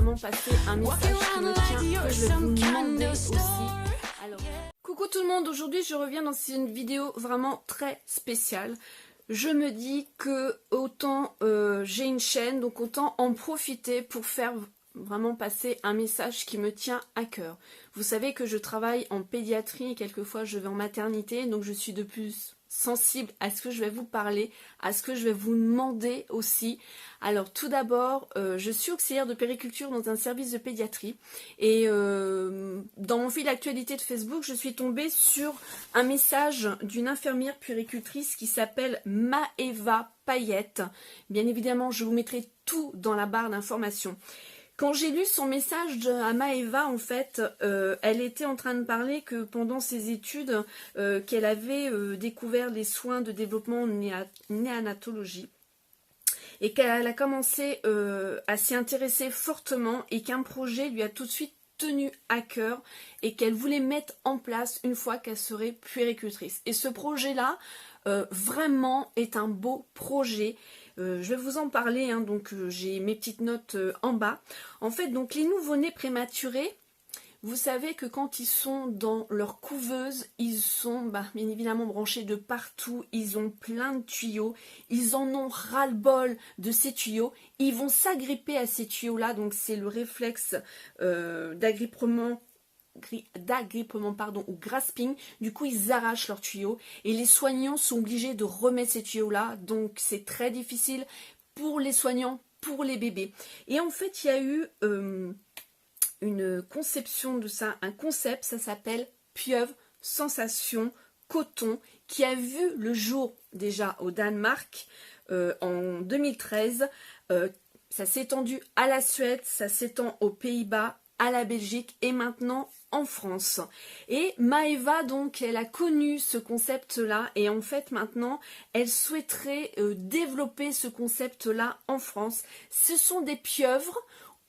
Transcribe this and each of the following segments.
vraiment passer un message qui me tient, que je vais vous demander aussi. Alors, coucou tout le monde, aujourd'hui je reviens dans une vidéo vraiment très spéciale. Je me dis que autant j'ai une chaîne, donc autant en profiter pour faire vraiment passer un message qui me tient à cœur. Vous savez que je travaille en pédiatrie et quelquefois je vais en maternité, donc je suis de plus sensible à ce que je vais vous parler, à ce que je vais vous demander aussi. Alors tout d'abord, je suis auxiliaire de puériculture dans un service de pédiatrie et dans mon fil d'actualité de Facebook, je suis tombée sur un message d'une infirmière puéricultrice qui s'appelle Maëva Payette. Bien évidemment, je vous mettrai tout dans la barre d'informations. Quand j'ai lu son message à Maëva, en fait, elle était en train de parler que pendant ses études, qu'elle avait découvert les soins de développement néonatologie et qu'elle a commencé à s'y intéresser fortement et qu'un projet lui a tout de suite tenu à cœur et qu'elle voulait mettre en place une fois qu'elle serait puéricultrice. Et ce projet-là, vraiment, est un beau projet. Je vais vous en parler, hein, donc j'ai mes petites notes en bas. En fait, donc les nouveau-nés prématurés, vous savez que quand ils sont dans leur couveuse, ils sont bien évidemment branchés de partout, ils ont plein de tuyaux, ils en ont ras-le-bol de ces tuyaux, ils vont s'agripper à ces tuyaux-là, donc c'est le réflexe d'agrippement ou grasping. Du coup ils arrachent leurs tuyaux et les soignants sont obligés de remettre ces tuyaux là, donc c'est très difficile pour les soignants, pour les bébés. Et en fait il y a eu une conception de ça, un concept, ça s'appelle pieuvre sensation coton, qui a vu le jour déjà au Danemark en 2013. Ça s'est étendu à la Suède, ça s'étend aux Pays-Bas, à la Belgique et maintenant en France. Et Maëva, donc, elle a connu ce concept-là et en fait maintenant, elle souhaiterait développer ce concept-là en France. Ce sont des pieuvres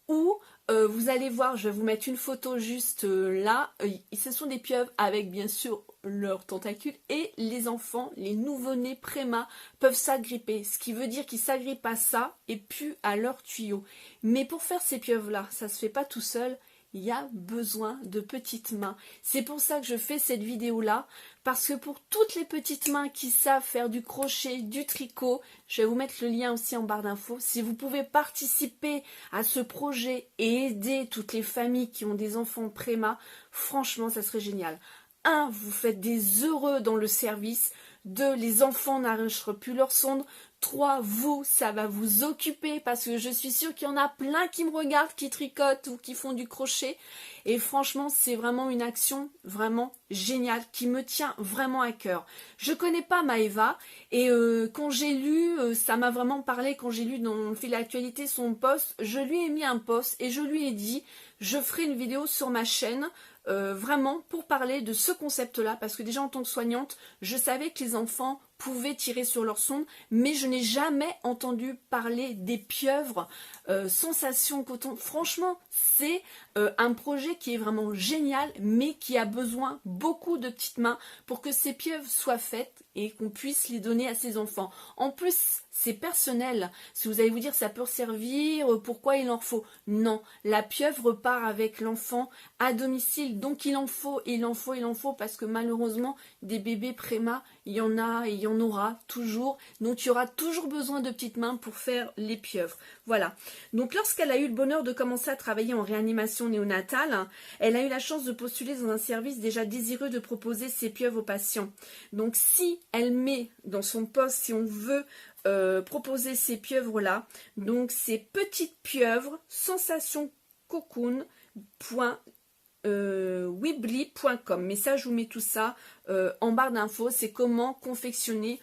où vous allez voir, je vais vous mettre une photo juste là. Ce sont des pieuvres avec bien sûr leurs tentacules et les enfants, les nouveau-nés préma peuvent s'agripper. Ce qui veut dire qu'ils s'agrippent à ça et puis à leurs tuyaux. Mais pour faire ces pieuvres-là, ça se fait pas tout seul. Il y a besoin de petites mains. C'est pour ça que je fais cette vidéo-là, parce que pour toutes les petites mains qui savent faire du crochet, du tricot, je vais vous mettre le lien aussi en barre d'infos. Si vous pouvez participer à ce projet et aider toutes les familles qui ont des enfants préma, franchement, ça serait génial. 1, vous faites des heureux dans le service. 2, les enfants n'arracheront plus leur sonde. 3, vous, ça va vous occuper parce que je suis sûre qu'il y en a plein qui me regardent, qui tricotent ou qui font du crochet. Et franchement, c'est vraiment une action vraiment géniale qui me tient vraiment à cœur. Je connais pas Maëva et quand j'ai lu, ça m'a vraiment parlé, quand j'ai lu dans mon fil d'actualité son post, je lui ai mis un post et je lui ai dit, je ferai une vidéo sur ma chaîne vraiment pour parler de ce concept-là, parce que déjà en tant que soignante, je savais que les enfants pouvaient tirer sur leur sonde, mais je n'ai jamais entendu parler des pieuvres sensation coton. Franchement, c'est un projet qui est vraiment génial, mais qui a besoin beaucoup de petites mains pour que ces pieuvres soient faites et qu'on puisse les donner à ses enfants. En plus, c'est personnel. Si vous allez vous dire ça peut servir, pourquoi il en faut? Non, la pieuvre part avec l'enfant à domicile, donc il en faut, parce que malheureusement, des bébés préma, il y en a et il y en aura toujours. Donc il y aura toujours besoin de petites mains pour faire les pieuvres. Voilà. Donc lorsqu'elle a eu le bonheur de commencer à travailler en réanimation néonatale, elle a eu la chance de postuler dans un service déjà désireux de proposer ses pieuvres aux patients. Donc si elle met dans son poste, si on veut proposer ces pieuvres là, donc ces petites pieuvres sensation cocoon.weebly.com, mais ça je vous mets tout ça en barre d'infos, c'est comment confectionner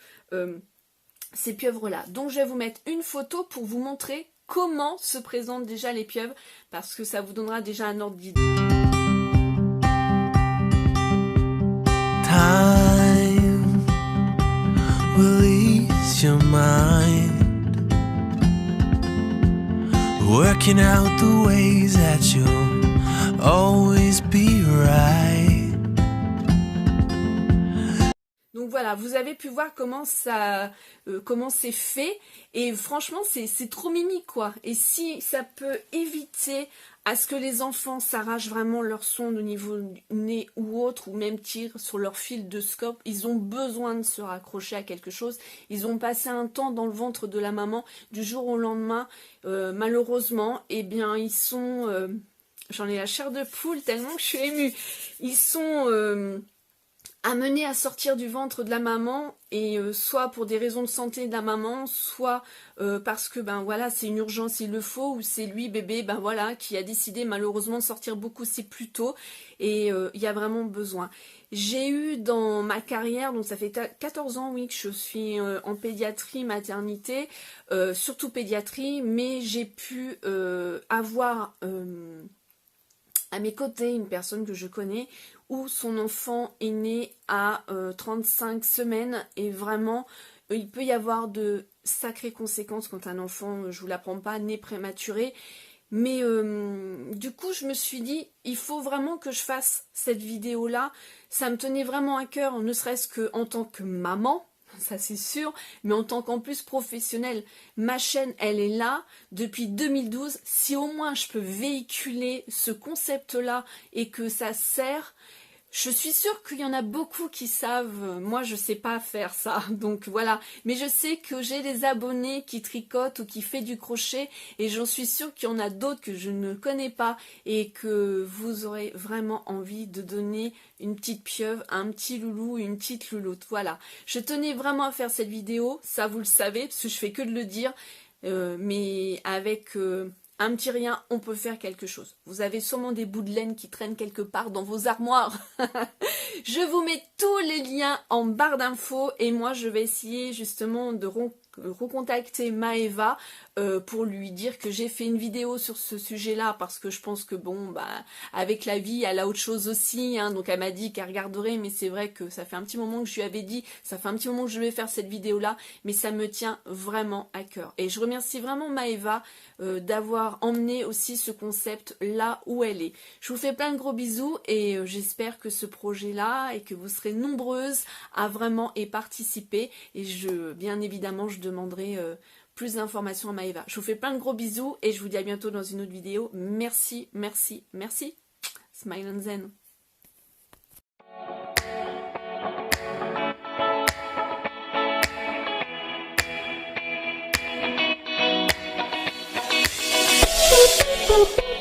ces pieuvres là. Donc je vais vous mettre une photo pour vous montrer comment se présentent déjà les pieuvres, parce que ça vous donnera déjà un ordre d'idée. Your mind, working out the ways that you'll always be right. Donc voilà, vous avez pu voir comment ça, comment c'est fait, et franchement c'est trop mimi quoi. Et si ça peut éviter à ce que les enfants s'arrachent vraiment leur sonde au niveau du nez ou autre, ou même tirent sur leur fil de scope, ils ont besoin de se raccrocher à quelque chose. Ils ont passé un temps dans le ventre de la maman, du jour au lendemain, malheureusement, eh bien ils sont, j'en ai la chair de poule tellement que je suis émue, ils sont amenés à sortir du ventre de la maman, et soit pour des raisons de santé de la maman, soit parce que ben voilà c'est une urgence, il le faut, ou c'est lui bébé ben voilà qui a décidé malheureusement de sortir beaucoup c'est plus tôt, et il y a vraiment besoin. J'ai eu dans ma carrière, donc ça fait 14 ans oui que je suis en pédiatrie, maternité, surtout pédiatrie, mais j'ai pu avoir à mes côtés une personne que je connais où son enfant est né à 35 semaines, et vraiment il peut y avoir de sacrées conséquences quand un enfant, je vous l'apprends pas, né prématuré. Mais du coup je me suis dit il faut vraiment que je fasse cette vidéo là, ça me tenait vraiment à cœur, ne serait-ce que en tant que maman, ça c'est sûr, mais en tant qu'en plus professionnelle. Ma chaîne elle est là depuis 2012, si au moins je peux véhiculer ce concept là et que ça sert, je suis sûre qu'il y en a beaucoup qui savent, moi je sais pas faire ça, donc voilà, mais je sais que j'ai des abonnés qui tricotent ou qui font du crochet, et j'en suis sûre qu'il y en a d'autres que je ne connais pas, et que vous aurez vraiment envie de donner une petite pieuvre à un petit loulou, une petite louloute, voilà. Je tenais vraiment à faire cette vidéo, ça vous le savez, parce que je fais que de le dire, mais avec un petit rien, on peut faire quelque chose. Vous avez sûrement des bouts de laine qui traînent quelque part dans vos armoires. Je vous mets tous les liens en barre d'infos, et moi je vais essayer justement de recontacter Maëva pour lui dire que j'ai fait une vidéo sur ce sujet-là, parce que je pense que bon, bah, avec la vie, elle a autre chose aussi, hein, donc elle m'a dit qu'elle regarderait, mais c'est vrai que ça fait un petit moment que je lui avais dit, ça fait un petit moment que je vais faire cette vidéo-là, mais ça me tient vraiment à cœur. Et je remercie vraiment Maëva d'avoir emmené aussi ce concept là où elle est. Je vous fais plein de gros bisous, et j'espère que ce projet-là, et que vous serez nombreuses à vraiment y participer, et bien évidemment, je demanderai plus d'informations à Maëva. Je vous fais plein de gros bisous, et je vous dis à bientôt dans une autre vidéo. Merci, merci, merci. Smile and zen. Boop, boop, boop.